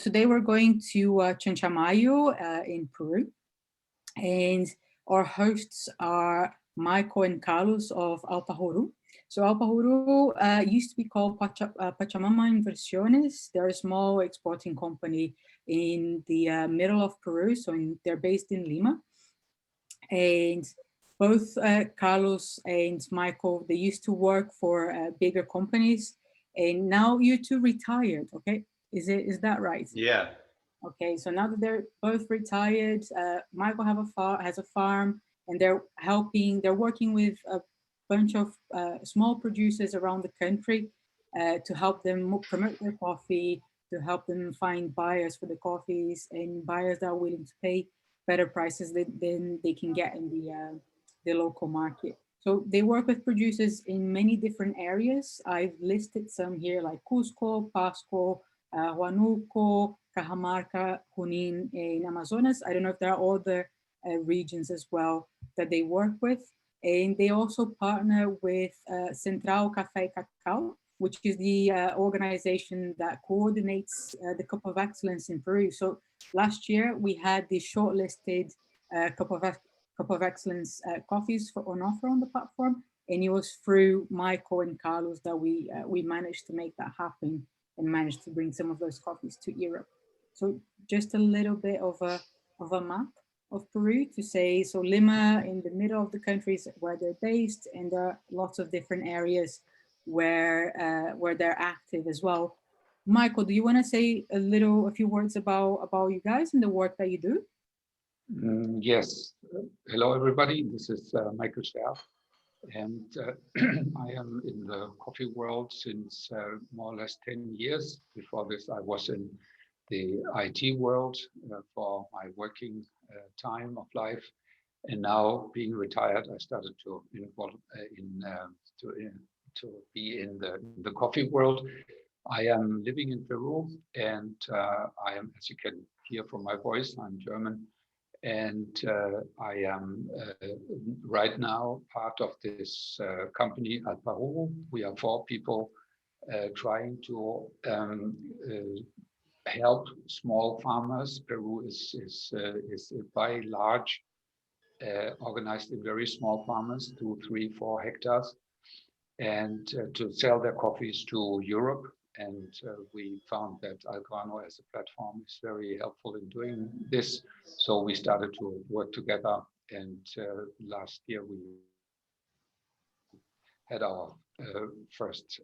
today we're going to Chanchamayo in Peru, and our hosts are Michael and Carlos of Allpa Ruru. So Allpa Ruru used to be called Pachamama Inversiones. They're a small exporting company in the middle of Peru, so they're based in Lima. And both Carlos and Michael, they used to work for bigger companies, and now you two retired, okay? Is that right? Yeah. Okay, so now that they're both retired, Michael has a farm, and they're working with a bunch of small producers around the country to help them promote their coffee, to help them find buyers for the coffees, and buyers that are willing to pay better prices than they can get in the local market. So they work with producers in many different areas. I've listed some here like Cusco, Pasco, Huánuco, Cajamarca, Junín, and Amazonas. I don't know if there are other regions as well that they work with. And they also partner with Central Café y Cacao, which is the organization that coordinates the Cup of Excellence in Peru. So last year we had the shortlisted Cup of Excellence coffees on offer on the platform, and it was through Michael and Carlos that we managed to make that happen and managed to bring some of those coffees to Europe. So just a little bit of a map of Peru to say, so Lima in the middle of the country is where they're based, and there are lots of different areas where they're active as well. Michael, do you want to say a few words about you guys and the work that you do? Yes. Hello, everybody. This is Michael Scherf, and I am in the coffee world since more or less 10 years. Before this, I was in the IT world for my working time of life, and now being retired, I started to involve to be in the coffee world. I am living in Peru, and I am, as you can hear from my voice, I'm German. And I am right now part of this company, Allpa Ruru. We are 4 people trying to help small farmers. Peru is by large organized in very small farmers, 2, 3, 4 hectares, and to sell their coffees to Europe. And we found that Algrano as a platform is very helpful in doing this. So we started to work together, and last year we had our first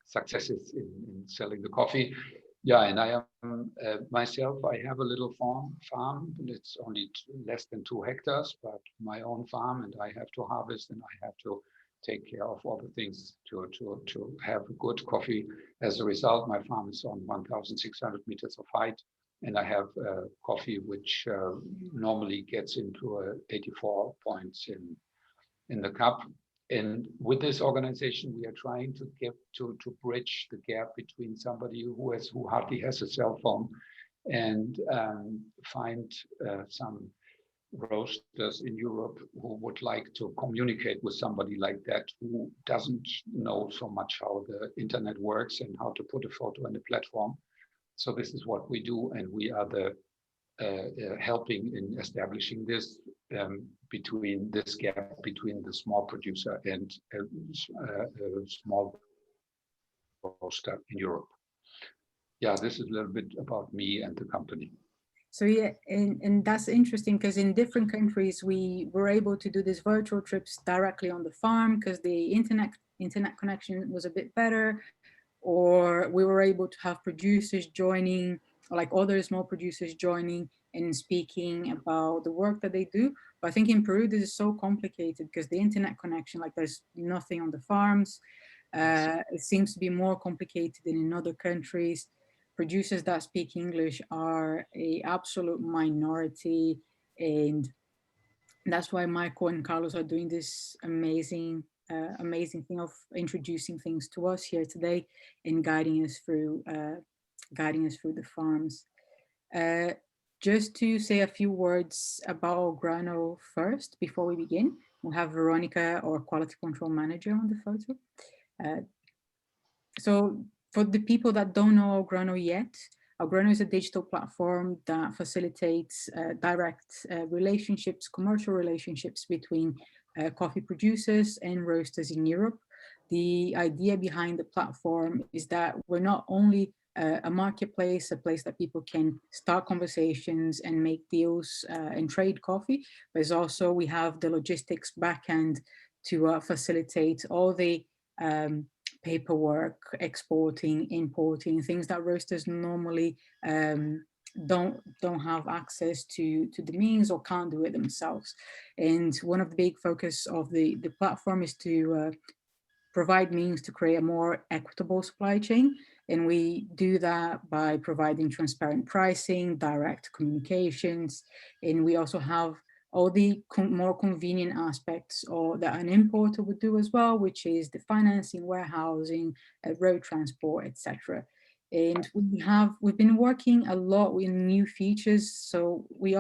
successes in selling the coffee. Yeah, and I am myself, I have a little farm. It's only less than 2 hectares, but my own farm, and I have to harvest, and I have to take care of all the things to have good coffee. As a result, my farm is on 1,600 meters of height, and I have coffee which normally gets into 84 points in the cup. And with this organization, we are trying to get to bridge the gap between somebody who hardly has a cell phone and find some roasters in Europe who would like to communicate with somebody like that, who doesn't know so much how the internet works and how to put a photo on the platform. So this is what we do, and we are the helping in establishing this between this gap between the small producer and a small roaster in Europe. Yeah, this is a little bit about me and the company. So yeah, and that's interesting because in different countries we were able to do these virtual trips directly on the farm because the internet connection was a bit better, or we were able to have producers joining, or like other small producers joining and speaking about the work that they do. But I think in Peru this is so complicated because the internet connection, like there's nothing on the farms. It seems to be more complicated than in other countries. Producers that speak English are an absolute minority, and that's why Michael and Carlos are doing this amazing thing of introducing things to us here today and guiding us through the farms. Just to say a few words about Allgrano first before we begin. We have Veronica, our quality control manager, on the photo. So for the people that don't know Allgrano yet, Algrano is a digital platform that facilitates direct relationships, commercial relationships between coffee producers and roasters in Europe. The idea behind the platform is that we're not only a marketplace, a place that people can start conversations and make deals and trade coffee, but it's also we have the logistics backend to facilitate all the paperwork, exporting, importing, things that roasters normally don't have access to the means or can't do it themselves. And one of the big focus of the platform is to provide means to create a more equitable supply chain. And we do that by providing transparent pricing, direct communications, and we also have all the more convenient aspects or that an importer would do as well, which is the financing, warehousing, road transport, etc. And we've been working a lot with new features. So we've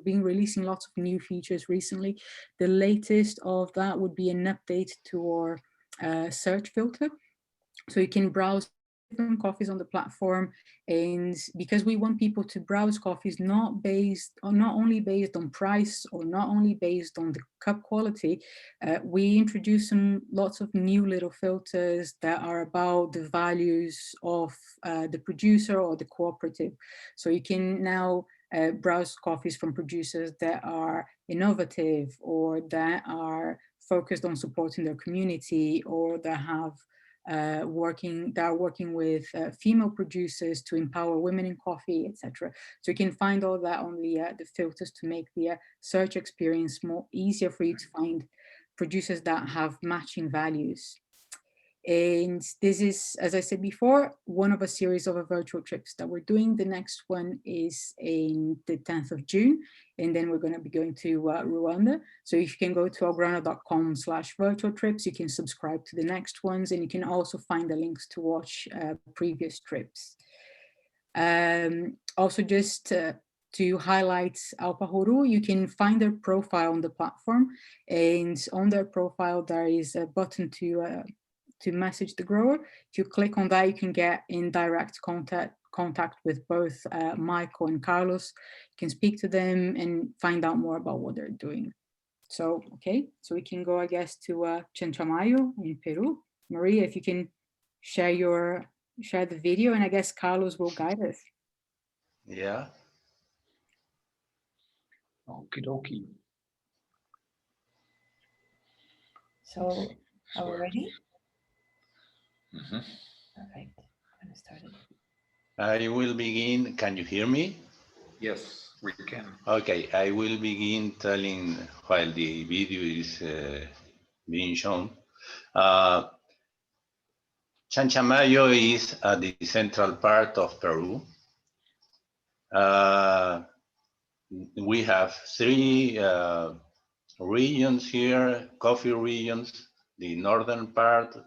been releasing lots of new features recently. The latest of that would be an update to our search filter. So you can browse different coffees on the platform, and because we want people to browse coffees not only based on price or not only based on the cup quality, we introduce lots of new little filters that are about the values of the producer or the cooperative. So you can now browse coffees from producers that are innovative or that are focused on supporting their community, or that have working with female producers to empower women in coffee, etc. So you can find all that on the filters to make the search experience more easier for you to find producers that have matching values. And this is, as I said before, one of a series of virtual trips that we're doing. The next one is in the 10th of June, and then we're going to be going to Rwanda. So if you can go to allgrano.com/virtual trips, you can subscribe to the next ones, and you can also find the links to watch previous trips. Also, just to highlight Allpa Ruru, you can find their profile on the platform, and on their profile there is a button to message the grower. If you click on that, you can get in direct contact with both Michael and Carlos. You can speak to them and find out more about what they're doing. So, okay, so we can go, I guess, to Chanchamayo in Peru. Maria, if you can share the video, and I guess Carlos will guide us. Yeah. Okie dokie. So, are we ready? Mm-hmm. Perfect. I'm gonna start it. I will begin. Can you hear me? Yes, we can. Okay, I will begin telling while the video is being shown. Chanchamayo is the central part of Peru. We have three regions here, coffee regions. The northern part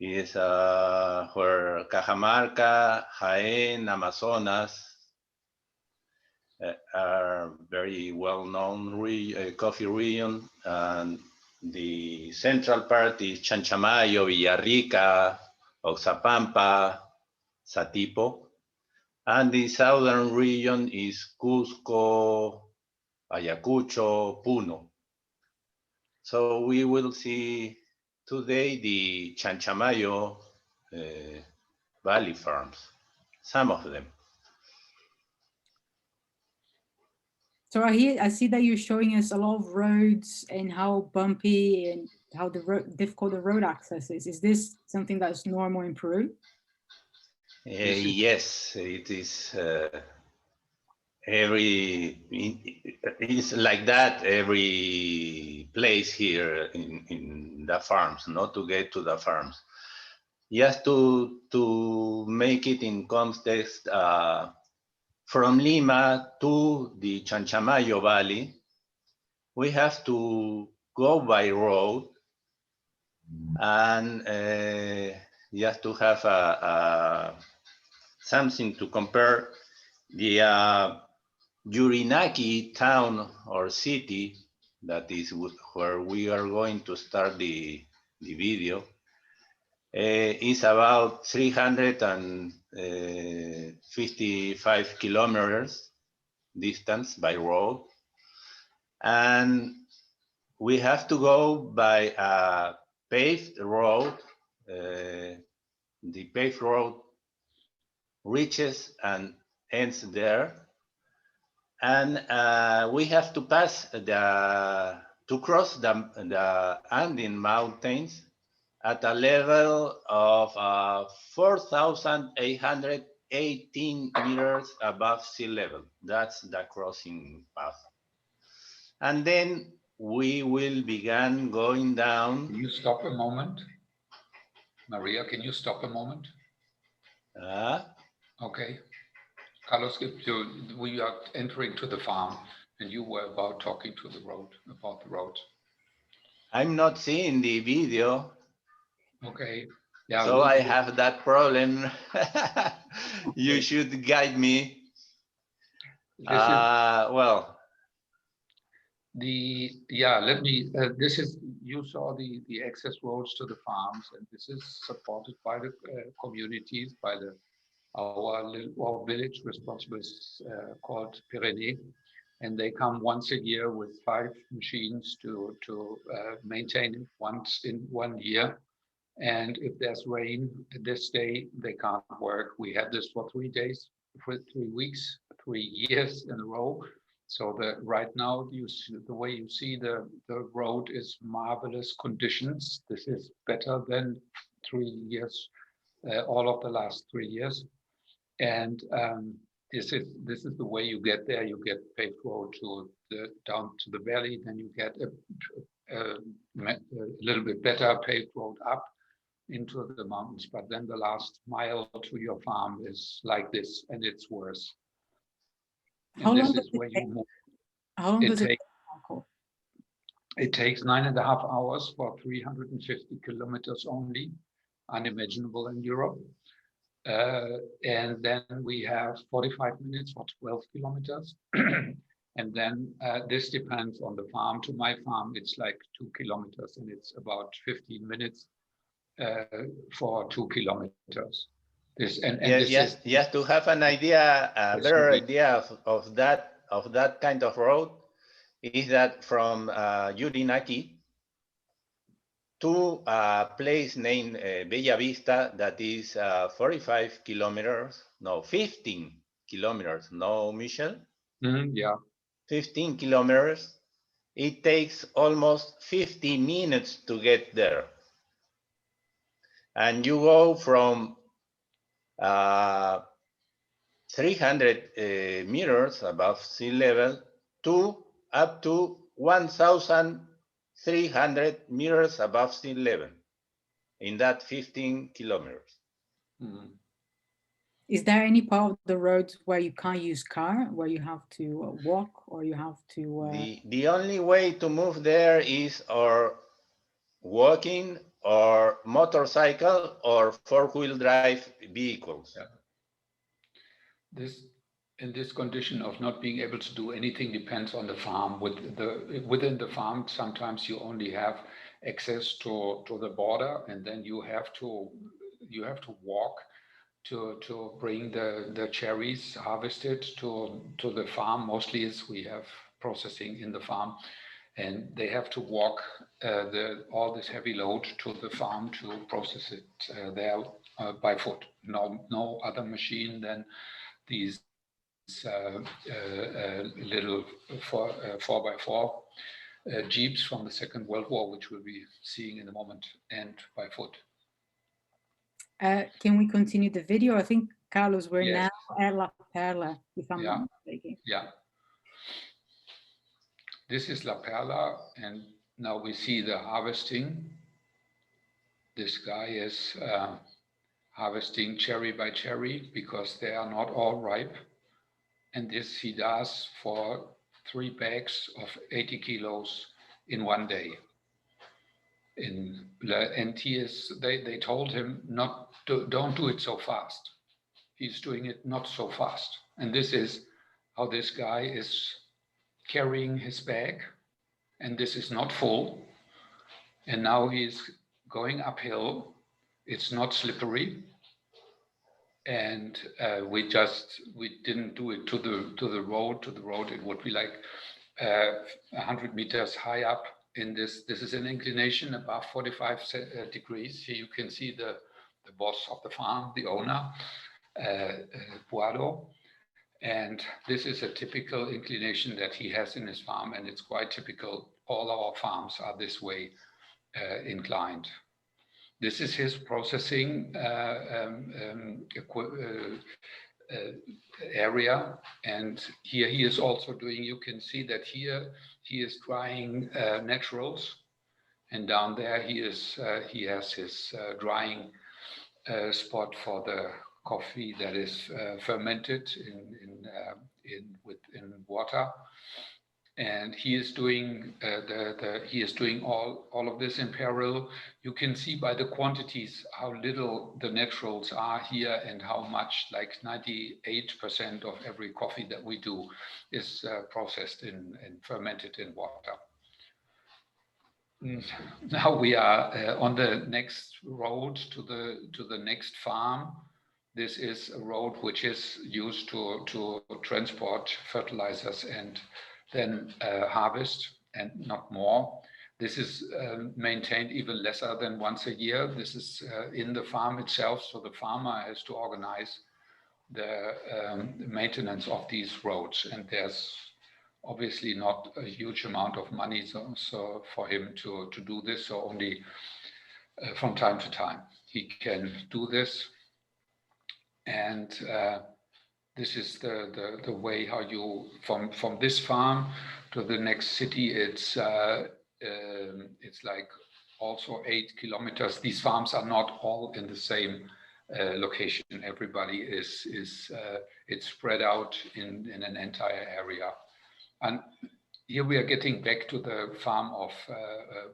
is where Cajamarca, Jaén, Amazonas are very well-known coffee region, and the central part is Chanchamayo, Villarrica, Oxapampa, Satipo, and the southern region is Cusco, Ayacucho, Puno. So we will see today the Chanchamayo Valley farms, some of them. So I see that you're showing us a lot of roads and how bumpy and how difficult the road access is. Is this something that's normal in Peru? Yes, it is. It's like that every place here in the farms, not to get to the farms. Just to make it in context, from Lima to the Chanchamayo Valley, we have to go by road, and just to have something to compare, the Yurinaki town or city, that is where we are going to start the video, is about 355 kilometers distance by road. And we have to go by a paved road. The paved road reaches and ends there. And we have to pass to cross the Andean mountains at a level of 4,818 meters above sea level. That's the crossing path. And then we will begin going down. Can you stop a moment? Maria, can you stop a moment? Okay. Carlos, we are entering to the farm and you were about talking to the road, about the road. I'm not seeing the video. Okay. Yeah. So I have that problem. You should guide me. Well. Let me, this is, you saw the access roads to the farms, and this is supported by the communities, by our village responsibles called Pyrenees, and they come once a year with 5 machines to maintain it once in 1 year. And if there's rain this day, they can't work. We had this for 3 days, for 3 weeks, 3 years in a row. So right now, the way you see the road is marvelous conditions. This is better than 3 years, all of the last 3 years. And this is the way you get there. You get paved road down to the valley, then you get a little bit better paved road up into the mountains. But then the last mile to your farm is like this, and it's worse. And this is where you move. How long does it take? It takes 9.5 hours for 350 kilometers only, unimaginable in Europe. And then we have 45 minutes for 12 kilometers. And then this depends on the farm. To my farm, it's like 2 kilometers, and it's about 15 minutes for 2 kilometers. Yes, to have an idea, a better idea of that kind of road is that from Yurinaki to a place named Bella Vista, that is 45 kilometers, no, 15 kilometers, no, Michel? 15 kilometers. It takes almost 50 minutes to get there. And you go from 300 meters above sea level to up to 1,300 meters above sea level in that 15 kilometers. Mm-hmm. Is there any part of the road where you can't use car, where you have to walk, or you have to... The only way to move there is or walking or motorcycle or 4-wheel drive vehicles. Yeah. In this condition of not being able to do anything depends on the farm. Within the farm, sometimes you only have access to the border, and then you have to walk to bring the cherries harvested to the farm. Mostly is we have processing in the farm, and they have to walk all this heavy load to the farm to process it there by foot. No other machine than these little 4x4 jeeps from the Second World War, which we'll be seeing in a moment, and by foot. Can we continue the video? I think, Carlos, we're Yes. now at La Perla, if I'm not mistaken. Yeah. This is La Perla, and now we see the harvesting. This guy is harvesting cherry by cherry because they are not all ripe. And this he does for 3 bags of 80 kilos in 1 day. And they told him don't do it so fast. He's doing it not so fast. And this is how this guy is carrying his bag. And this is not full. And now he's going uphill it's not slippery, and we didn't do it to the road. To the road, it would be like 100 meters high up in this. This is an inclination above 45 degrees. Here you can see the boss of the farm, the owner, Puado. And this is a typical inclination that he has in his farm, and it's quite typical. All our farms are this way inclined. This is his processing area, and here he is also doing. You can see that here he is drying naturals, and down there he has his drying spot for the coffee that is fermented in water. And he is doing all of this in parallel. You can see by the quantities how little the naturals are here, and how much, like 98% of every coffee that we do is processed and fermented in water. Now we are on the next road to the next farm. This is a road which is used to transport fertilizers and then harvest, and not more. This is maintained even lesser than once a year. This is in the farm itself, so the farmer has to organize the maintenance of these roads, and there's obviously not a huge amount of money so for him to do this, so only from time to time he can do this. And this is the way how you from this farm to the next city. It's like also 8 kilometers. These farms are not all in the same location. Everybody is it's spread out in an entire area. And here we are getting back to the farm of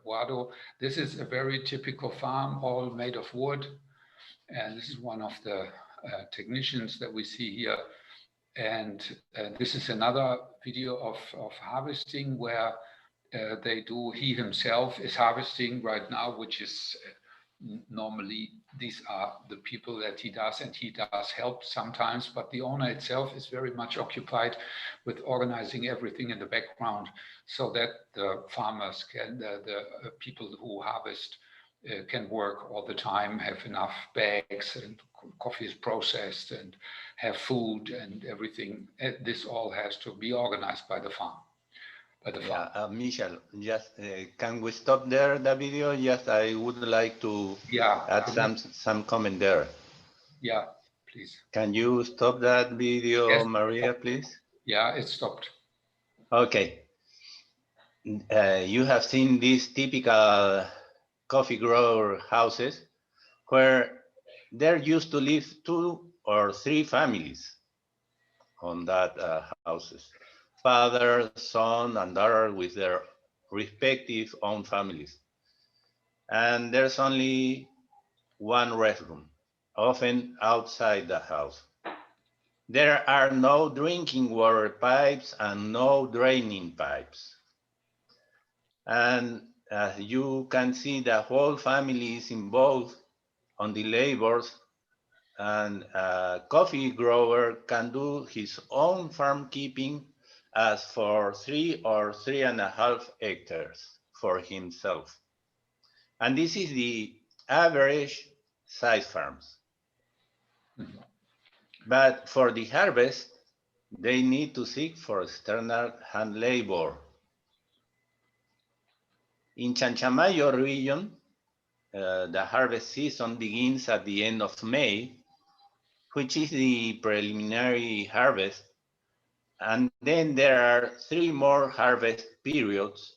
Guado. This is a very typical farm, all made of wood, and this is one of the technicians that we see here. And this is another video of harvesting where he himself is harvesting right now, which is normally these are the people that he does, and he does help sometimes, but the owner itself is very much occupied with organizing everything in the background, so that the farmers can, the people who harvest can work all the time, have enough bags, and coffee is processed, and have food and everything. This all has to be organized by the farm. Michel, just can we stop there the video? Yes, I would like to add some comment there. Yeah, please. Can you stop that video, yes, Maria, please? Yeah, it stopped. Okay. You have seen these typical coffee grower houses where there used to live 2 or 3 families on that houses. Father, son, and daughter with their respective own families. And there's only one restroom, often outside the house. There are no drinking water pipes and no draining pipes. And as you can see, the whole family is involved on the labors, and a coffee grower can do his own farm keeping as for 3 or 3.5 hectares for himself. And this is the average size farms. But for the harvest, they need to seek for external hand labor. In Chanchamayo region, the harvest season begins at the end of May, which is the preliminary harvest. And then there are 3 more harvest periods,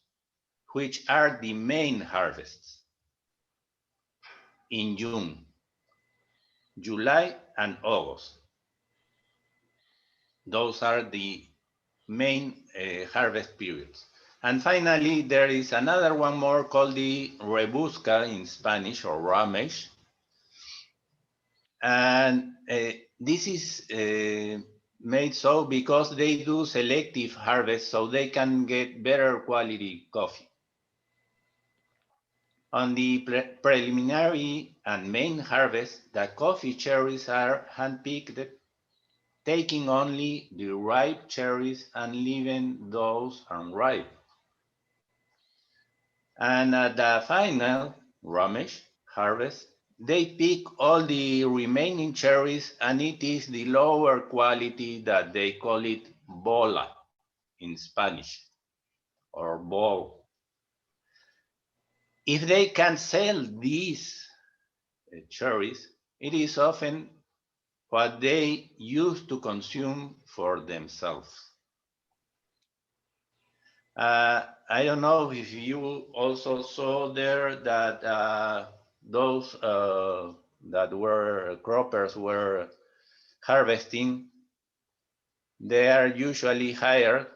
which are the main harvests in June, July, and August. Those are the main harvest periods. And finally, there is another one more called the rebusca in Spanish, or ramage. And this is made so because they do selective harvest so they can get better quality coffee. On the preliminary and main harvest, the coffee cherries are handpicked, taking only the ripe cherries and leaving those unripe. And at the final rummage harvest, they pick all the remaining cherries, and it is the lower quality that they call it bola in Spanish, or ball. If they can sell these cherries, it is often what they used to consume for themselves. I don't know if you also saw there that those that were croppers were harvesting, they are usually hired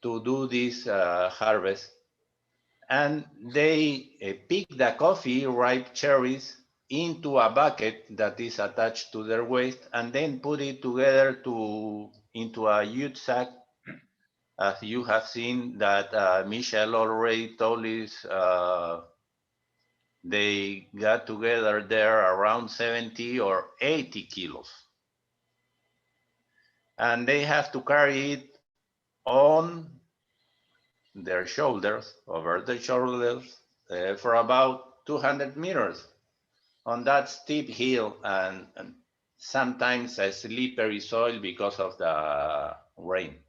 to do this harvest, and they pick the coffee ripe cherries into a bucket that is attached to their waist, and then put it together into a huge sack, as you have seen that Michelle already told us. They got together there around 70 or 80 kilos, and they have to carry it on their shoulders, over their shoulders, for about 200 meters on that steep hill, and sometimes a slippery soil because of the rain.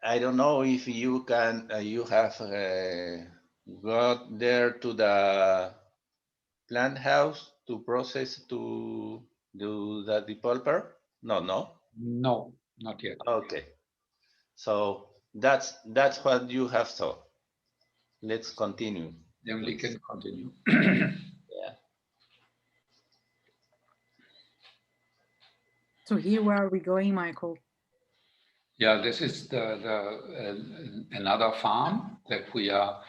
I don't know if you can, you have got there to the plant house to process to do the depulper? No, no. No, not yet. Okay, so that's what you have thought. Let's continue. Then we can continue. Yeah. So here, where are we going, Michael? Yeah, this is another farm that we are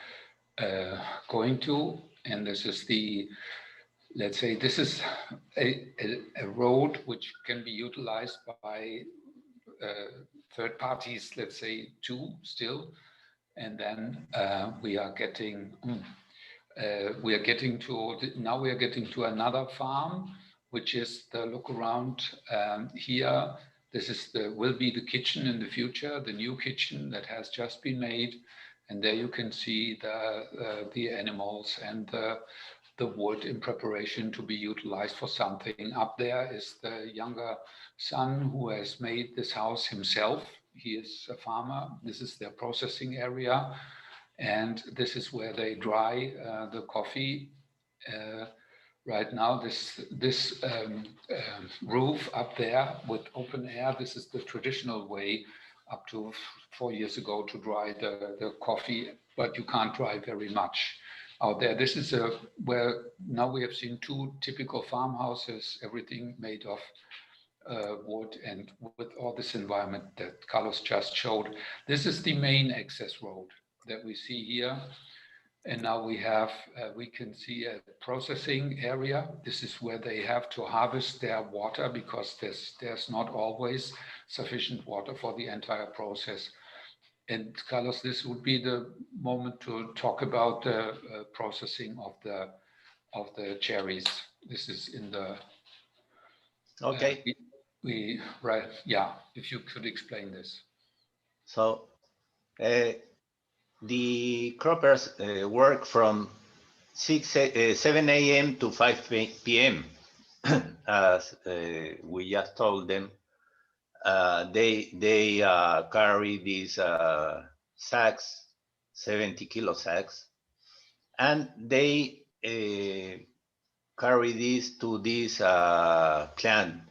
going to, and this is the, let's say, this is a road which can be utilized by third parties, let's say two still, and then we are getting to now we are getting to another farm, which is the look around here. This is will be the kitchen in the future, the new kitchen that has just been made, and there you can see the animals and the wood in preparation to be utilized for something. Up there is the younger son who has made this house himself. He is a farmer. This is their processing area, and this is where they dry the coffee. Right now, this roof up there with open air, this is the traditional way up to 4 years ago to dry the coffee, but you can't dry very much out there. This is where now we have seen two typical farmhouses, everything made of wood and with all this environment that Carlos just showed. This is the main access road that we see here. And now we have, we can see a processing area. This is where they have to harvest their water because there's not always sufficient water for the entire process. And Carlos, this would be the moment to talk about the processing of the cherries. This is in the Okay. right, yeah. If you could explain this. So the croppers work from 7 a.m. to 5 p.m. As we just told them. They carry these sacks, 70-kilo sacks, and they carry these to this plant,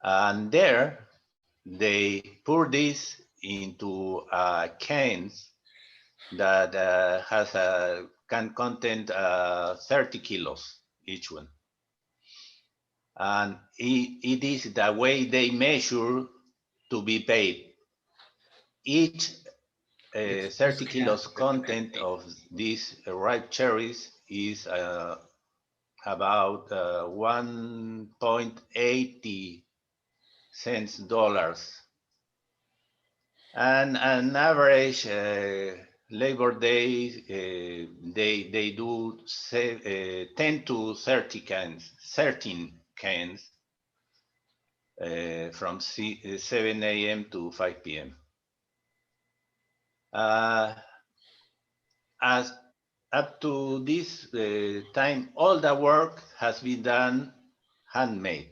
and there they pour this into cans that can contain 30 kilos each one. And it is the way they measure to be paid. Each 30 kilos content of these ripe cherries is about 1.80 cents dollars. And an average Labor Day, they do 10 to 30 cans, 13 cans from 7 a.m. to 5 p.m. As up to this time, all the work has been done handmade.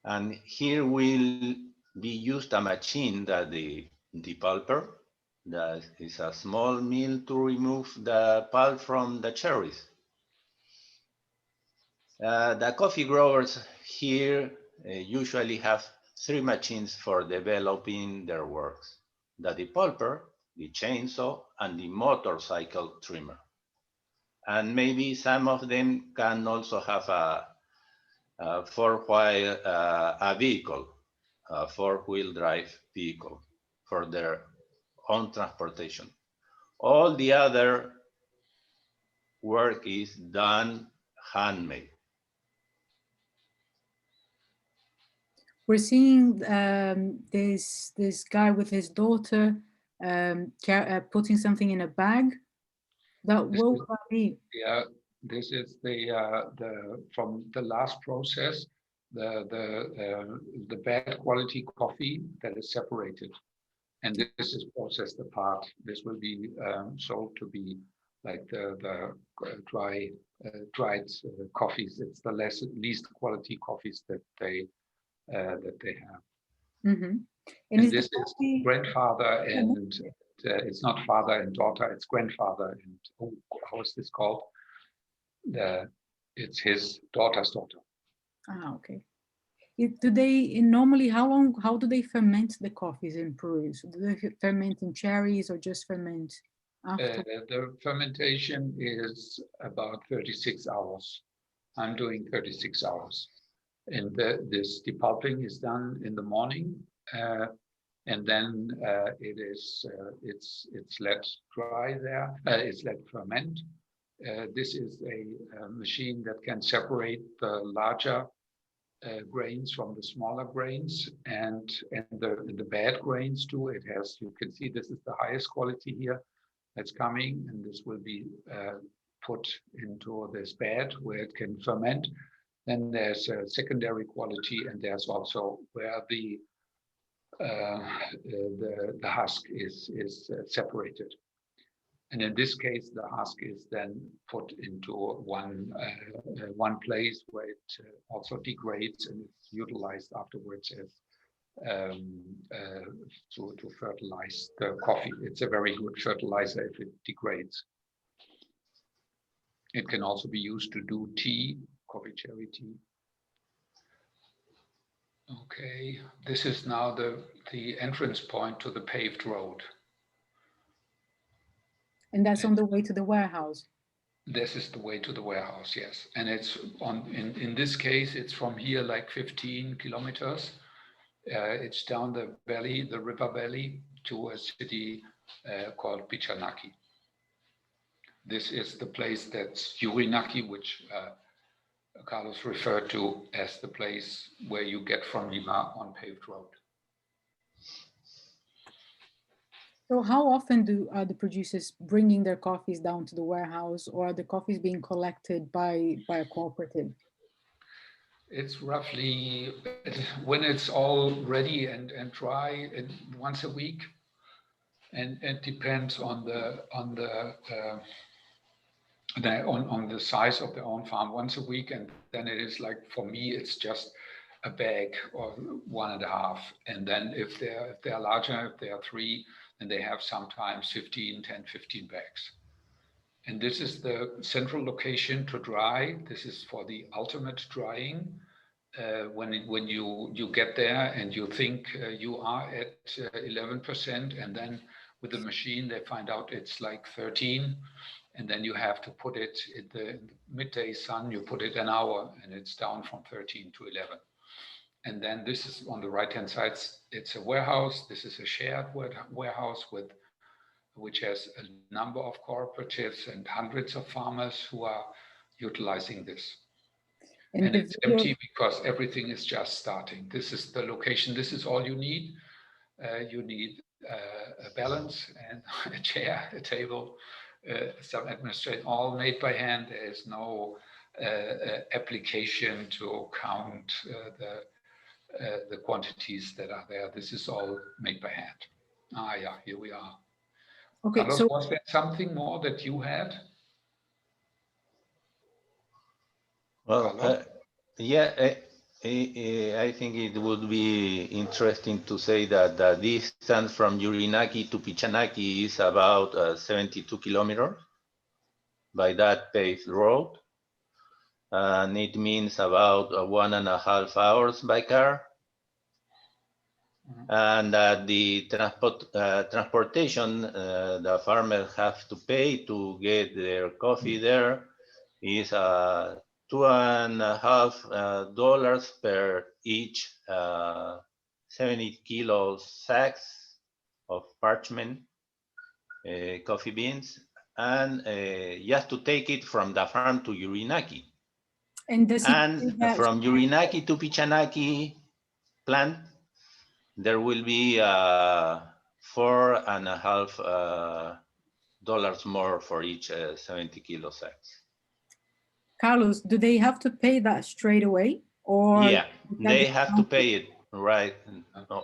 And here will be used a machine that the pulper, that is a small mill to remove the pulp from the cherries. The coffee growers here usually have 3 machines for developing their works: the depulper, the chainsaw, and the motorcycle trimmer. And maybe some of them can also have a four-wheel drive vehicle for their own transportation. All the other work is done handmade. We're seeing this guy with his daughter putting something in a bag. What would that be? Yeah, this is the from the last process, the bad quality coffee that is separated, and this is processed apart. This will be sold to be like the dried coffees. It's the least quality coffees that they have. Mm-hmm. And this is grandfather and it's not father and daughter, it's grandfather and how is this called? It's his daughter's daughter. Ah, okay. Do they normally, how do they ferment the coffees in Peru? So do they ferment in cherries or just ferment after? The fermentation is about 36 hours. I'm doing 36 hours. And this depulping is done in the morning. And then it's let dry there. It's let ferment. This is a machine that can separate the larger grains from the smaller grains and the bad grains too. It has, you can see this is the highest quality here that's coming, and this will be put into this bed where it can ferment. Then there's a secondary quality, and there's also where the husk is separated. And in this case, the husk is then put into one place where it also degrades and it's utilized afterwards as to fertilize the coffee. It's a very good fertilizer if it degrades. It can also be used to do tea, coffee cherry tea. Okay, this is now the entrance point to the paved road. And that's on the way to the warehouse. This is the way to the warehouse, yes. And it's in this case, it's from here like 15 kilometers. It's down the valley, the river valley, to a city called Pichanaki. This is the place that's Yurinaki, which Carlos referred to as the place where you get from Lima on paved road. So how often are the producers bringing their coffees down to the warehouse, or are the coffees being collected by a cooperative? It's roughly, when it's all ready and dry, once a week, and it depends on the size of their own farm. Once a week, and then it is like, for me, it's just a bag or 1.5, and then if they're larger, if they are 3, and they have sometimes 10, 15 bags. And this is the central location to dry. This is for the ultimate drying. When you get there and you think you are at 11%, and then with the machine, they find out it's like 13. And then you have to put it in the midday sun, you put it an hour and it's down from 13 to 11. And then this is on the right-hand side, it's a warehouse. This is a shared warehouse which has a number of cooperatives and hundreds of farmers who are utilizing this. And it's empty because everything is just starting. This is the location. This is all you need. You need a balance and a chair, a table, some administration, all made by hand. There is no application to count the quantities that are there. This is all made by hand. Ah, yeah, here we are. Okay, Carlos, so was there something more that you had? Well, Carlos? yeah, I think it would be interesting to say that the distance from Yurinaki to Pichanaki is about 72 kilometers by that paved road. And it means about 1.5 hours by car. And the transportation the farmers have to pay to get their coffee there is $2.50 per each 70 kilo sacks of parchment coffee beans, and you have to take it from the farm to Yurinaki. and does he And pay that? from Yurinaki to Pichanaki plant, there will be $4.50 more for each 70 kilo sacks. Carlos, do they have to pay that straight away, or Yeah, they have to pay it right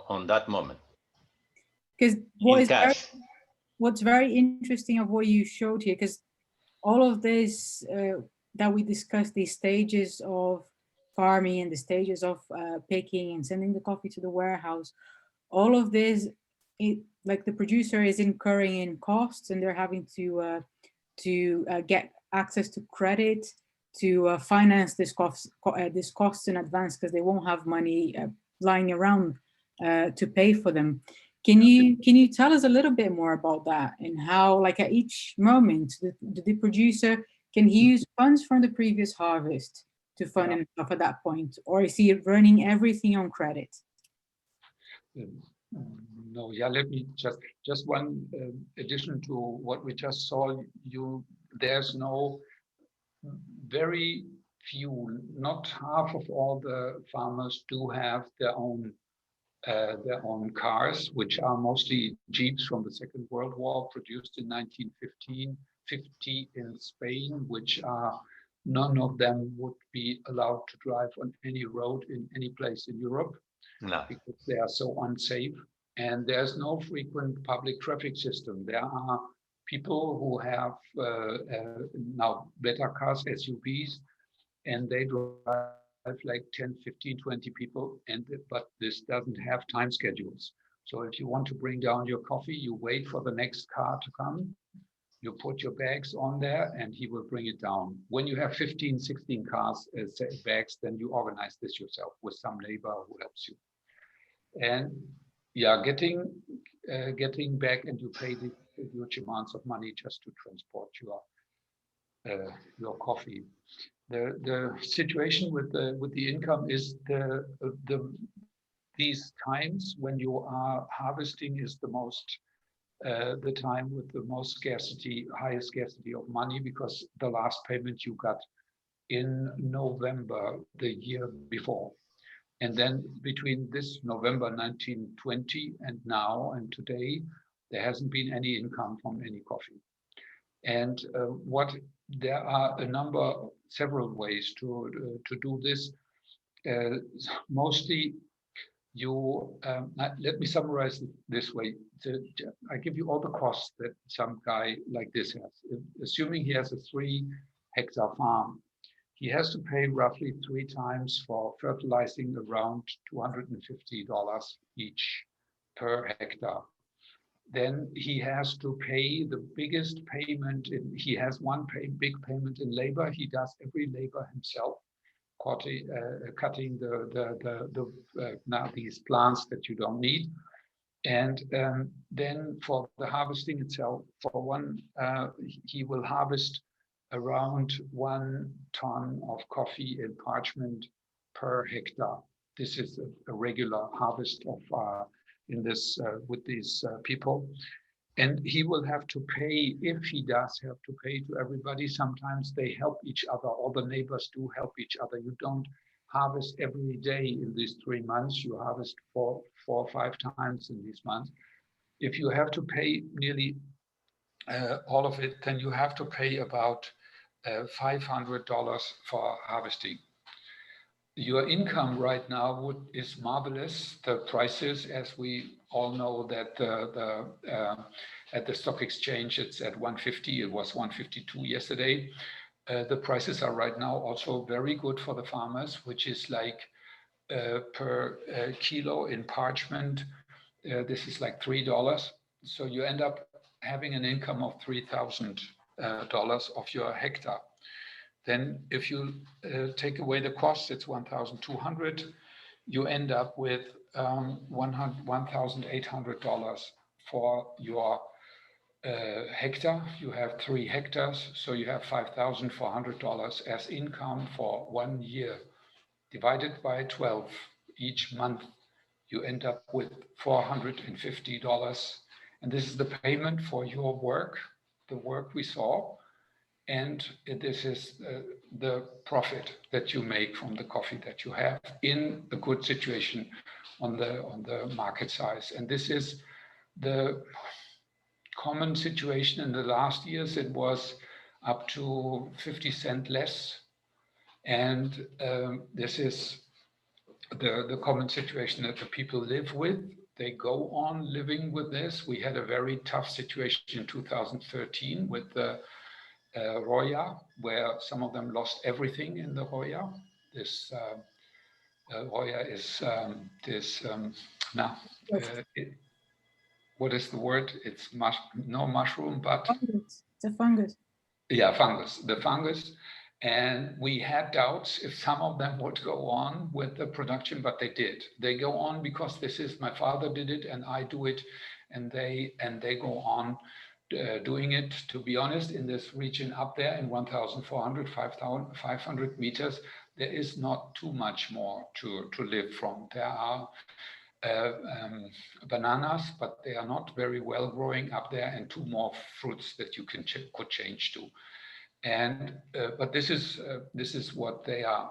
on that moment. Because in cash. what's very interesting of what you showed here, because all of this that we discussed, these stages of farming and the stages of picking and sending the coffee to the warehouse, all of this, like the producer is incurring in costs, and they're having to get access to credit to finance this cost in advance, because they won't have money lying around to pay for them. Can you tell us a little bit more about that, and how, like, at each moment, the producer, can he use funds from the previous harvest to fund himself at that point, or is he running everything on credit? No, yeah, let me just one addition to what we just saw. There's no, very few, not half of all the farmers do have their own cars, which are mostly Jeeps from the Second World War, produced in 1950 in Spain, which are, none of them would be allowed to drive on any road in any place in Europe. No. Because they are so unsafe. And there's no frequent public traffic system. There are people who have now better cars, SUVs, and they drive like 10, 15, 20 people, but this doesn't have time schedules. So if you want to bring down your coffee, you wait for the next car to come, you put your bags on there, and he will bring it down. When you have 15, 16 cars, bags, then you organize this yourself with some labor who helps you. And yeah, getting back, and you pay the huge amounts of money just to transport your coffee. The situation with the income is these times when you are harvesting is the time with the most scarcity, highest scarcity of money, because the last payment you got in November the year before. And then between this November 1920 and now and today, there hasn't been any income from any coffee. And there are several ways to do this. Mostly, let me summarize it this way. I give you all the costs that some guy like this has. Assuming he has a 3-hectare farm, he has to pay roughly 3 times for fertilizing, around $250 each per hectare. Then he has to pay the biggest payment. He has one big payment in labor. He does every labor himself, cutting these plants that you don't need. And then for the harvesting itself, for one, he will harvest around 1 ton of coffee in parchment per hectare. This is a regular harvest of in this with these people. And he will have to pay, if he does have to pay to everybody. Sometimes they help each other, all the neighbors do help each other. You don't harvest every day in these 3 months. You harvest 4 or 5 times in these months. if you have to pay nearly all of it, then you have to pay about $500 for harvesting. Your income right now is marvelous. The prices, as we all know, that at the stock exchange, it's at 150. It was 152 yesterday. The prices are right now also very good for the farmers, which is like per kilo in parchment. This is like $3. So you end up having an income of $3,000 of your hectare. Then if you take away the costs, it's 1,200. You end up with $1,800 for your hectare. You have 3 hectares, so you have $5,400 as income for 1 year. Divided by 12 each month, you end up with $450. And this is the payment for your work, the work we saw. And this is the profit that you make from the coffee that you have in a good situation on the market size. And this is the common situation in the last years. It was up to 50 cents less. And this is the common situation that the people live with. They go on living with this. We had a very tough situation in 2013 with the Roya, where some of them lost everything in the Roya. This Roya is what is the word? It's no mushroom, but fungus. It's a fungus. Yeah, fungus. The fungus. And we had doubts if some of them would go on with the production, but they did. They go on because this is my father did it and I do it, and they go on doing it. To be honest, in this region up there in 1,400, 5,500 meters, there is not too much more to live from. There are bananas, but they are not very well growing up there, and 2 more fruits that you could change to. And but this is what they are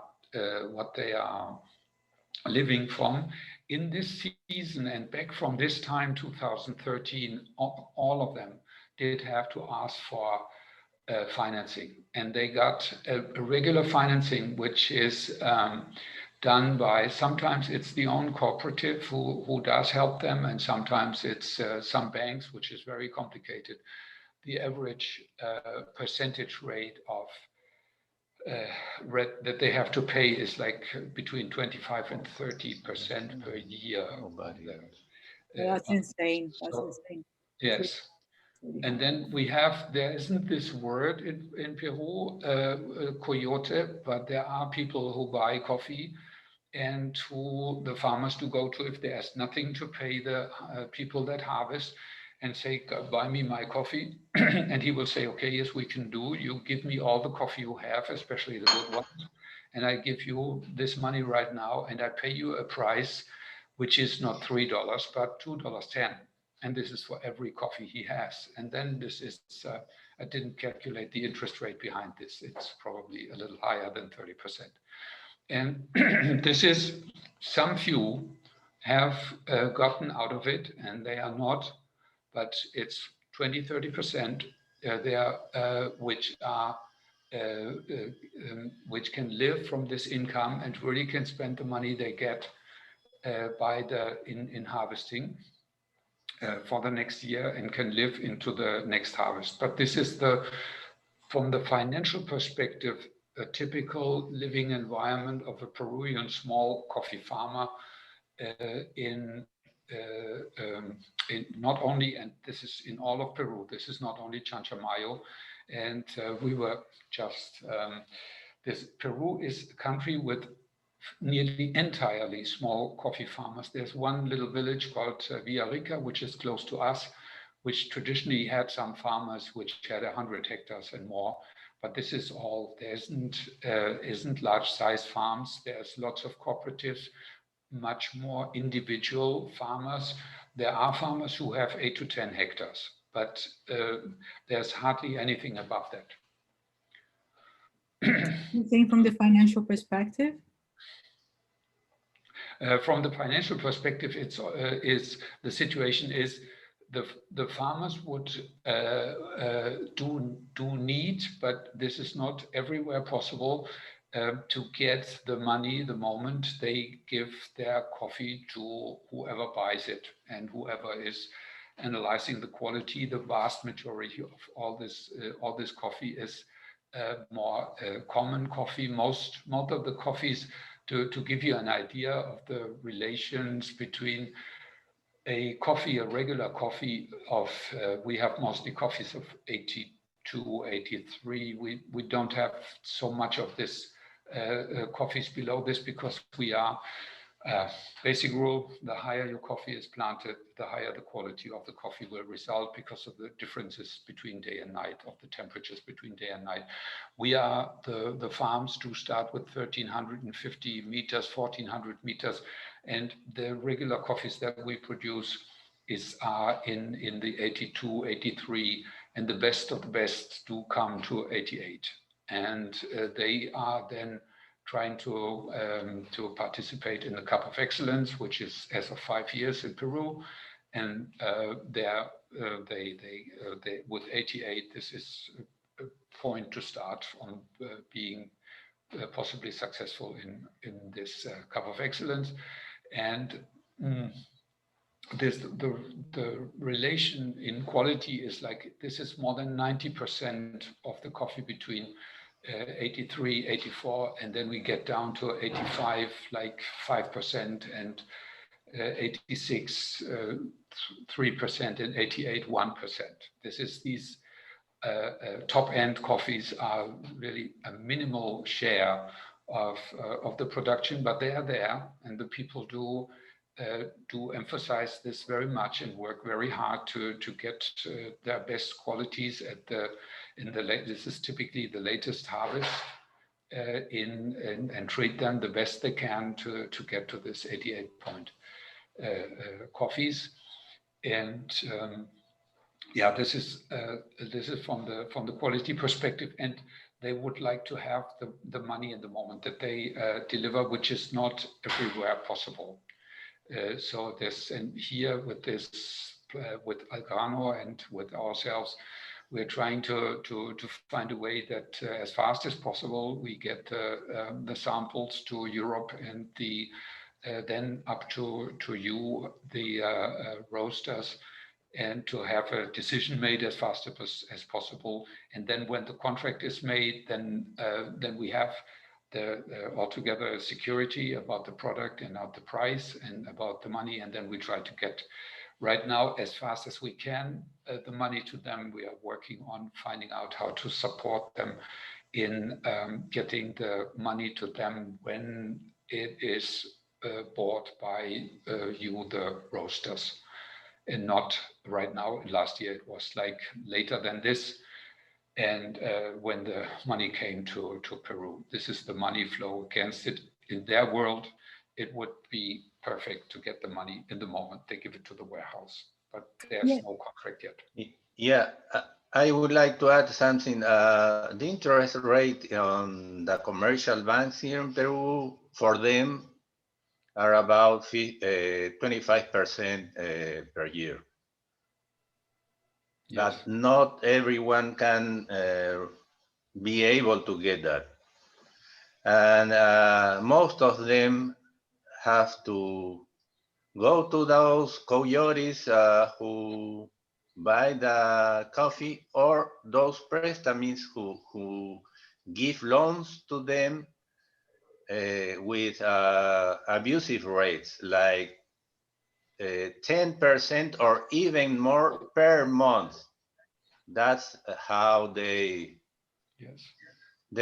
living from in this season. And back from this time, 2013, all of them did have to ask for financing, and they got a regular financing, which is done by, sometimes it's the own cooperative who does help them, and sometimes it's some banks, which is very complicated. The average percentage rate of that they have to pay is like between 25 and 30% per year. That's insane. That's insane. Yes. And then we have, there isn't this word in Peru, coyote, but there are people who buy coffee and who the farmers do go to if there's nothing to pay the people that harvest, and say, buy me my coffee. And he will say, okay, yes, we can do. You give me all the coffee you have, especially the good ones. And I give you this money right now, and I pay you a price, which is not $3, but $2.10. And this is for every coffee he has. And then this is, I didn't calculate the interest rate behind this. It's probably a little higher than 30%. And this is, some few have gotten out of it, and they are not, but it's 20-30% there which can live from this income and really can spend the money they get in harvesting for the next year, and can live into the next harvest. But this is from the financial perspective, a typical living environment of a Peruvian small coffee farmer in not only, and this is in all of Peru, this is not only Chanchamayo, and we were just, Peru is a country with nearly entirely small coffee farmers. There's one little village called Villarica, which is close to us, which traditionally had some farmers which had 100 hectares and more. But this is all, there isn't large size farms. There's lots of cooperatives, much more individual farmers. There are farmers who have 8 to 10 hectares, but there's hardly anything above that. You think from the financial perspective? From the financial perspective, the situation is the farmers would do need, but this is not everywhere possible, to get the money the moment they give their coffee to whoever buys it and whoever is analyzing the quality. The vast majority of all this coffee is more common coffee. Most of the coffees, to give you an idea of the relations between a regular coffee of, we have mostly coffees of 82, 83. We don't have so much of this coffees below this, because we are, basic rule, the higher your coffee is planted, the higher the quality of the coffee will result, because of the differences between day and night, of the temperatures between day and night. The farms do start with 1,350 meters, 1,400 meters, and the regular coffees that we produce are in the 82, 83, and the best of the best do come to 88. And they are then trying to participate in the Cup of Excellence, which is as of 5 years in Peru. And they with 88, this is a point to start on being possibly successful in this Cup of Excellence. And the relation in quality is like, this is more than 90% of the coffee between 83, 84, and then we get down to 85, like 5%, and 86, 3%, and 88, 1%. These top-end coffees are really a minimal share of the production, but they are there, and the people do emphasize this very much and work very hard to get their best qualities this is typically the latest harvest, and treat them the best they can to get to this 88 point coffees. And yeah, this is from the quality perspective, and they would like to have the money in the moment that they deliver, which is not everywhere possible. So this, and here with this, with Algrano and with ourselves, we're trying to find a way that as fast as possible we get the samples to Europe, and then up to you, the roasters, and to have a decision made as fast as possible. And then when the contract is made, then we have altogether security about the product and about the price and about the money, and then we try to get right now as fast as we can the money to them. We are working on finding out how to support them in getting the money to them when it is bought by you, the roasters, and not right now. Last year it was like later than this. And when the money came to Peru, this is the money flow against it. In their world, it would be perfect to get the money in the moment they give it to the warehouse, but there's no contract yet. Yeah, I would like to add something. The interest rate on the commercial banks here in Peru, for them, are about 25% per year. Yes. But not everyone can be able to get that. And most of them have to go to those coyotes who buy the coffee, or those prestamists who give loans to them with abusive rates, like 10% or even more per month. That's how they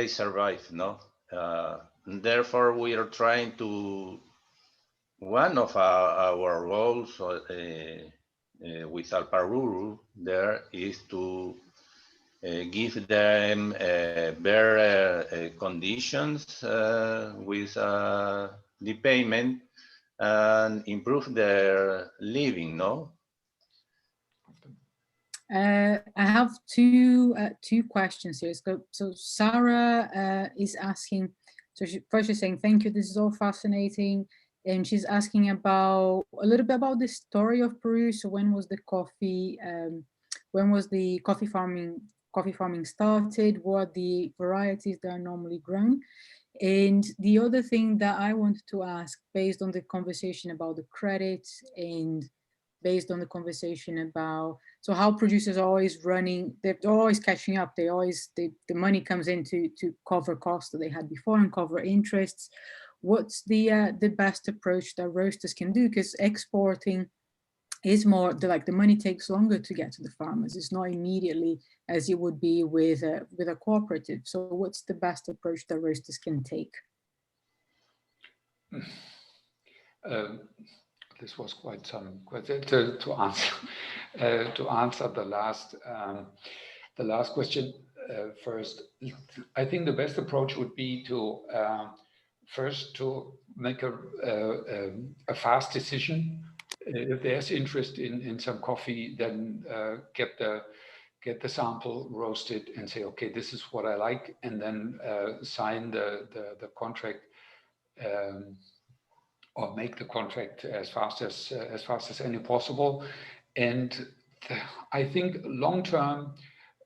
survive, no? Therefore, we are trying to, one of our goals with Allpa Ruru there is to give them better conditions with the payment, and improve their living, no? I have two questions here. So Sarah is asking, so she's saying, thank you, this is all fascinating. and she's asking about a little bit about the story of Peru. So when was the coffee farming started? What are the varieties that are normally grown? And the other thing that I wanted to ask, based on the conversation about the credits and based on the conversation about so how producers are always running, they're always catching up. The money comes in to cover costs that they had before and cover interests. What's the best approach that roasters can do? Because exporting is more the money takes longer to get to the farmers. It's not immediately as it would be with a cooperative. So what's the best approach that roasters can take? This was quite to answer to answer the last question first. I think the best approach would be to first to make a fast decision. If there's interest in some coffee, then get the sample roasted and say, okay, this is what I like, and then sign the contract. Or make the contract as fast as any possible. And I think long term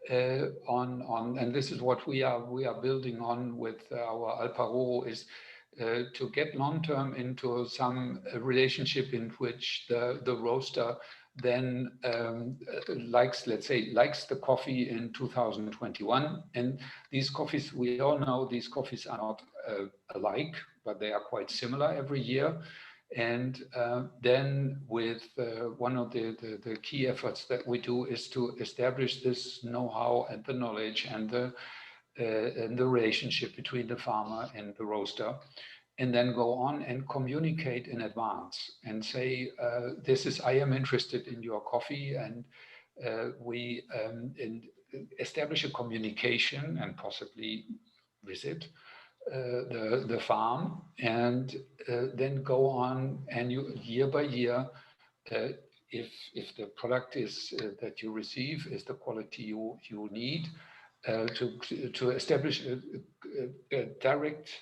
and this is what we are building on with our Allpa Ruru is to get long term into some relationship in which the roaster then likes the coffee in 2021. And these coffees, we all know these coffees are not alike, but they are quite similar every year. And then with one of the key efforts that we do is to establish this know-how and the knowledge and the relationship between the farmer and the roaster, and then go on and communicate in advance and say, I am interested in your coffee, and we establish a communication and possibly visit the farm, and then go on and year by year, if the product is that you receive is the quality you need, to establish a direct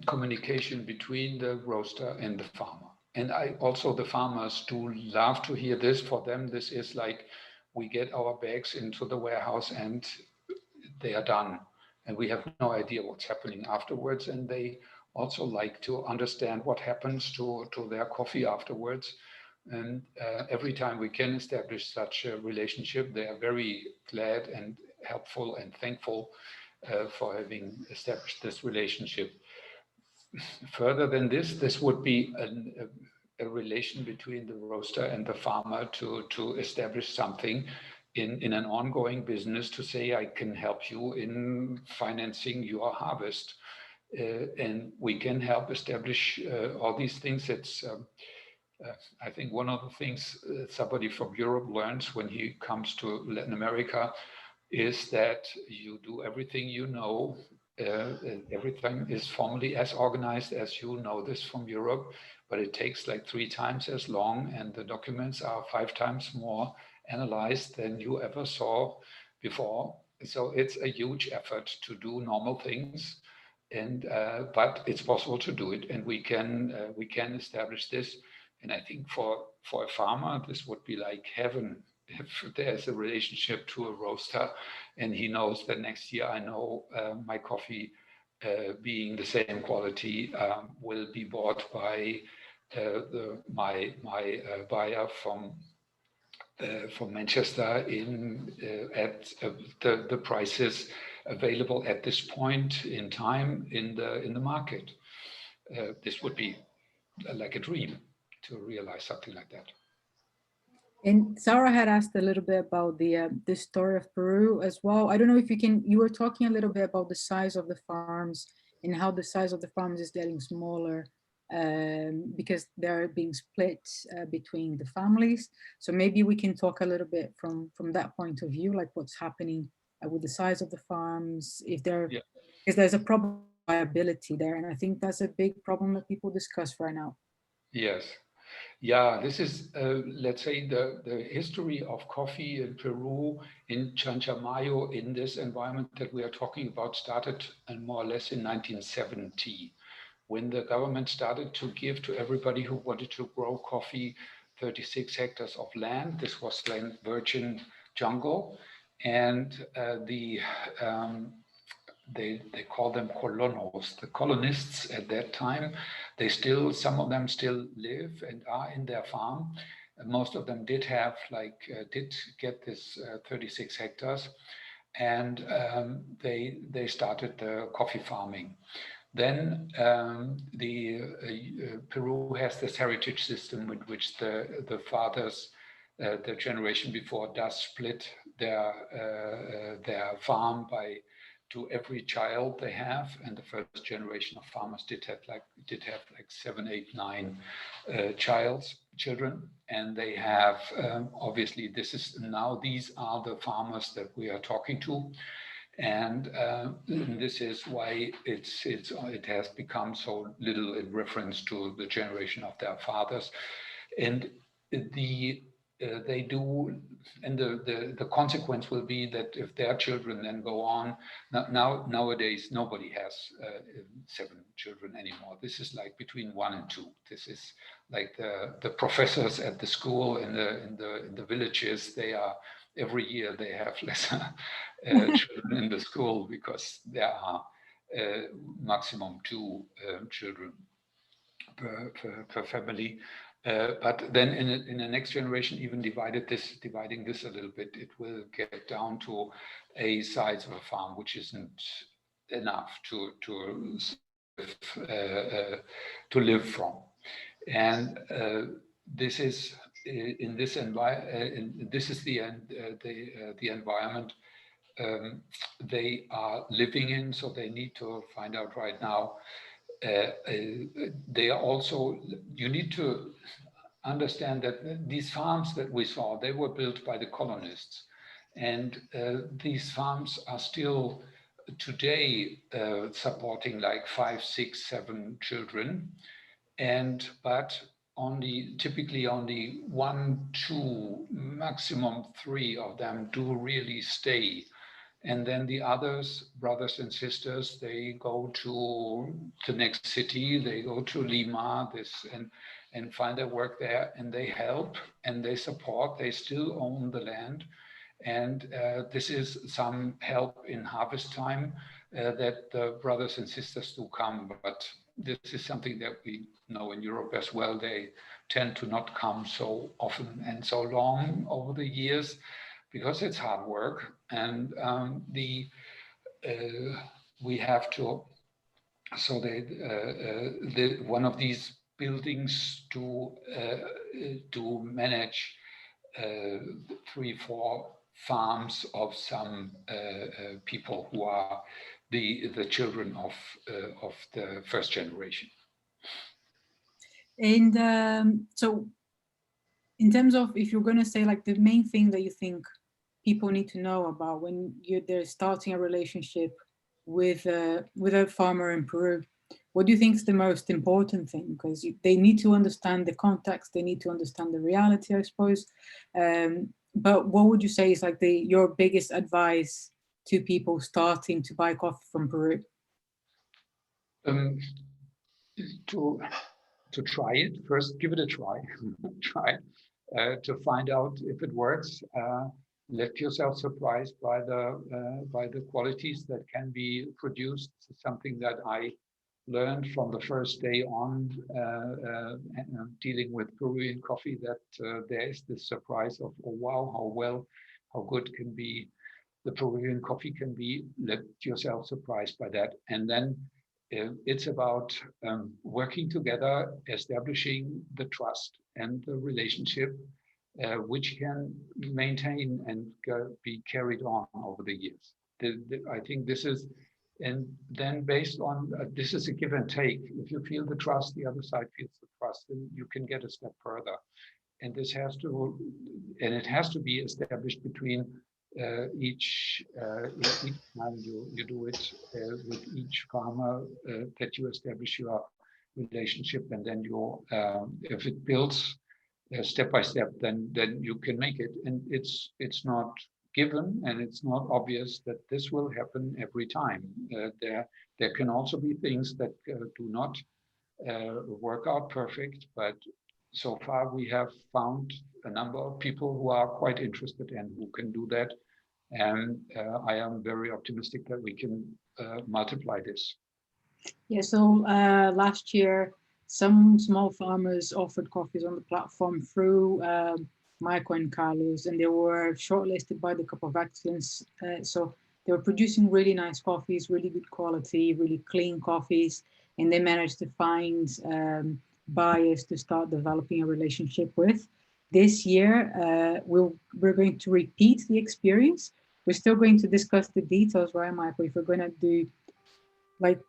communication between the roaster and the farmer. And the farmers do love to hear this. For them, this is like we get our bags into the warehouse and they are done. And we have no idea what's happening afterwards. And they also like to understand what happens to their coffee afterwards. And every time we can establish such a relationship, they are very glad and helpful and thankful for having established this relationship. Further than this would be a relation between the roaster and the farmer to establish something in an ongoing business, to say, I can help you in financing your harvest. And we can help establish all these things. It's I think one of the things somebody from Europe learns when he comes to Latin America is that you do everything you know. Everything is formally as organized as you know this from Europe, but it takes like 3 times as long, and the documents are 5 times more analyzed than you ever saw before. So it's a huge effort to do normal things, and but it's possible to do it, and we can establish this. And I think for a farmer, this would be like heaven if there's a relationship to a roaster, and he knows that next year I know my coffee being the same quality will be bought by my buyer from Manchester at the prices available at this point in time in the market. This would be like a dream to realize something like that. And Sarah had asked a little bit about the story of Peru as well. I don't know if you were talking a little bit about the size of the farms and how the size of the farms is getting smaller because they're being split between the families. So maybe we can talk a little bit from that point of view, like what's happening with the size of the farms, because there's a problem with viability there. And I think that's a big problem that people discuss right now. Yes. Yeah, this is, let's say, the history of coffee in Peru, in Chanchamayo, in this environment that we are talking about, started more or less in 1970, when the government started to give to everybody who wanted to grow coffee 36 hectares of land. This was land virgin jungle, and they call them colonos. The colonists at that time, some of them still live and are in their farm. Most of them did have did get this 36 hectares, and they started the coffee farming. Then Peru has this heritage system with which the fathers, the generation before, does split their farm to every child they have, and the first generation of farmers did have like 7, 8, 9 children, and they have obviously these are the farmers that we are talking to. And this is why it has become so little in reference to the generation of their fathers, and they do, and the consequence will be that if their children then go on, nowadays nobody has 7 children anymore. This is like between 1 and 2. This is like the professors at the school in the villages. They are every year they have lesser children in the school because there are maximum 2 children per family. But then in the next generation, even dividing this a little bit, it will get down to a size of a farm which isn't enough to live from. And this is in this environment. This is the environment they are living in. So they need to find out right now. They are also, you need to understand that these farms that we saw, they were built by the colonists, and these farms are still today supporting like 5, 6, 7 children, but typically only 1, 2, maximum 3 of them do really stay. And then the others, brothers and sisters, they go to the next city, they go to Lima, and find their work there, and they help and they support, they still own the land. And this is some help in harvest time that the brothers and sisters do come, but this is something that we know in Europe as well. They tend to not come so often and so long over the years, because it's hard work, and we have to. So one of these buildings to manage 3, 4 farms of some people who are the children of the first generation. And so, in terms of, if you're going to say like the main thing that you think people need to know about when they're starting a relationship with a farmer in Peru, what do you think is the most important thing? Because they need to understand the context, they need to understand the reality, I suppose. But what would you say is like your biggest advice to people starting to buy coffee from Peru? To try it first, give it a try. Try to find out if it works. Let yourself surprised by the qualities that can be produced. It's something that I learned from the first day on dealing with Peruvian coffee, that there is this surprise of, oh wow, how good can be the Peruvian coffee can be. Let yourself surprised by that, and then it's about working together, establishing the trust and the relationship, which can maintain and be carried on over the years. I think this is, and then based on this is a give and take. If you feel the trust, the other side feels the trust, then you can get a step further. And it has to be established between each time you do it with each farmer, that you establish your relationship, and then you if it builds step by step, then you can make it. And it's not given, and it's not obvious that this will happen every time. There can also be things that do not work out perfect, but so far we have found a number of people who are quite interested and who can do that. And I am very optimistic that we can multiply this. Yeah, so last year, some small farmers offered coffees on the platform through Michael and Carlos, and they were shortlisted by the Cup of Excellence. So they were producing really nice coffees, really good quality, really clean coffees, and they managed to find buyers to start developing a relationship with. This year, we're going to repeat the experience. We're still going to discuss the details, right, Michael? If we're going to do like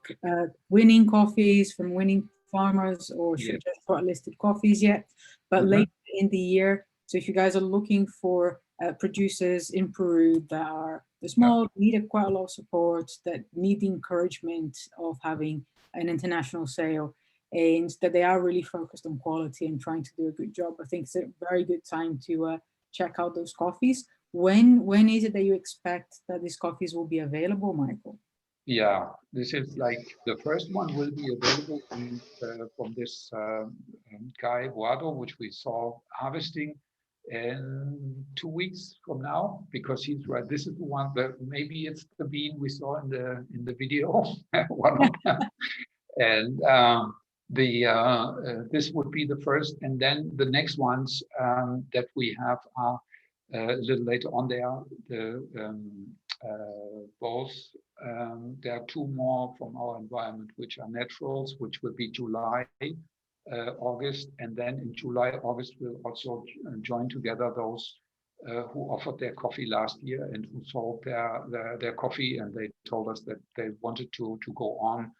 winning coffees from winning farmers or just shortlisted coffees yet, but later in the year. So if you guys are looking for producers in Peru that are small, need quite a lot of support, that need the encouragement of having an international sale, and that they are really focused on quality and trying to do a good job, I think it's a very good time to check out those coffees. When is it that you expect that these coffees will be available, Michael? Yeah, this is like the first one will be available from this guy, Guado, which we saw harvesting in 2 weeks from now, because he's right. This is the one that maybe it's the bean we saw in the video, one of them. And this would be the first, and then the next ones that we have are a little later on. They are both. There are two more from our environment, which are naturals, which will be July, August, and then in July, August, we'll also join together those who offered their coffee last year and who sold their coffee, and they told us that they wanted to go on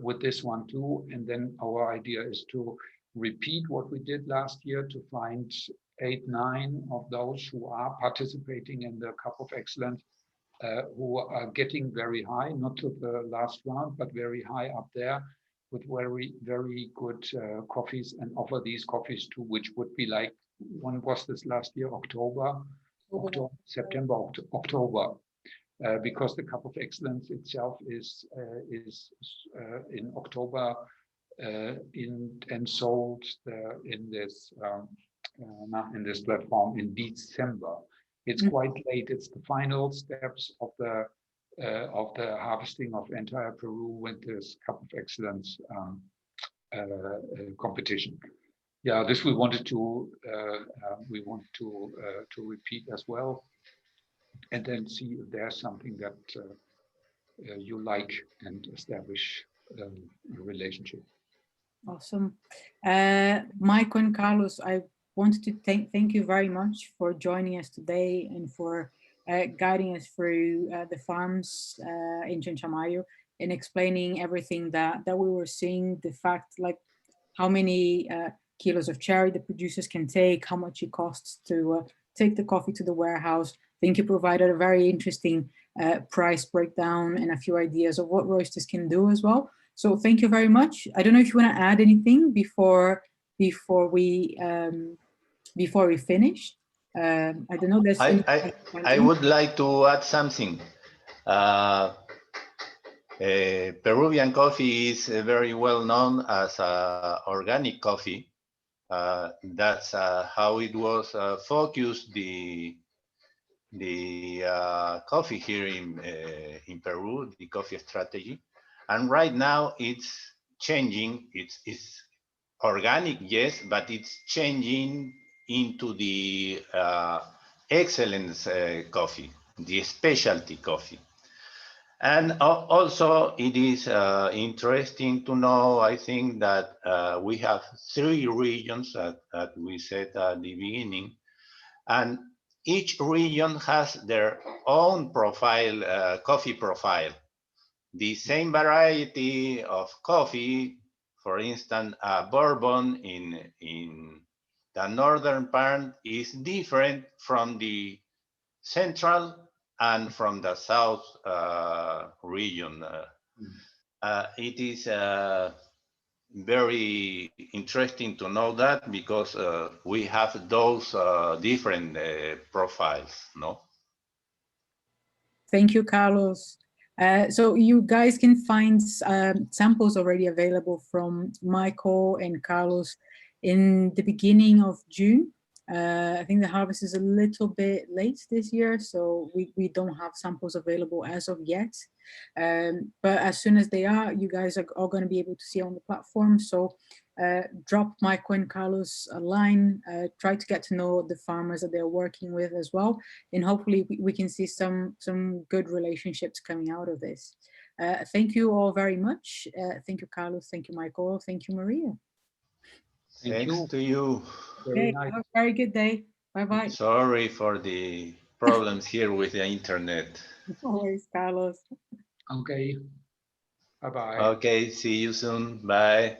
with this one too. And then our idea is to repeat what we did last year, to find 8, 9 of those who are participating in the Cup of Excellence, who are getting very high, not to the last round, but very high up there with very, very good coffees, and offer these coffees to, which would be like, when was this last year? September, October. Because the Cup of Excellence itself is in October and sold in this platform in December. It's quite late. It's the final steps of the harvesting of entire Peru with this Cup of Excellence competition. Yeah, this we wanted to repeat as well, and then see if there's something that you like and establish a relationship. Awesome. Michael and Carlos, I wanted to thank you very much for joining us today and for guiding us through the farms in Chinchamayo and explaining everything that we were seeing, the fact like how many kilos of cherry the producers can take, how much it costs to take the coffee to the warehouse. I think you provided a very interesting price breakdown and a few ideas of what roasters can do as well. So thank you very much. I don't know if you want to add anything before we finish. I don't know. I would like to add something. Peruvian coffee is very well known as organic coffee. That's how it was focused the coffee here in Peru, the coffee strategy. And right now it's changing. It's organic, yes, but it's changing into the excellence coffee, the specialty coffee. And also it is interesting to know, I think, that we have 3 regions that we said at the beginning, and each region has their own profile, coffee profile. The same variety of coffee, for instance, bourbon in the northern part is different from the central and from the south region. It is very interesting to know that, because we have those different profiles, no? Thank you, Carlos. So you guys can find samples already available from Michael and Carlos in the beginning of June. I think the harvest is a little bit late this year, so we don't have samples available as of yet. But as soon as they are, you guys are all going to be able to see on the platform. So drop Michael and Carlos a line, try to get to know the farmers that they're working with as well, and hopefully we can see some good relationships coming out of this. Thank you all very much. Thank you, Carlos. Thank you, Michael. Thank you, Maria. Thanks to you. Very Okay, nice. have a very good day. Bye-bye. Sorry for the problems here with the internet. No worries, Carlos. Okay. Bye-bye. Okay, see you soon. Bye.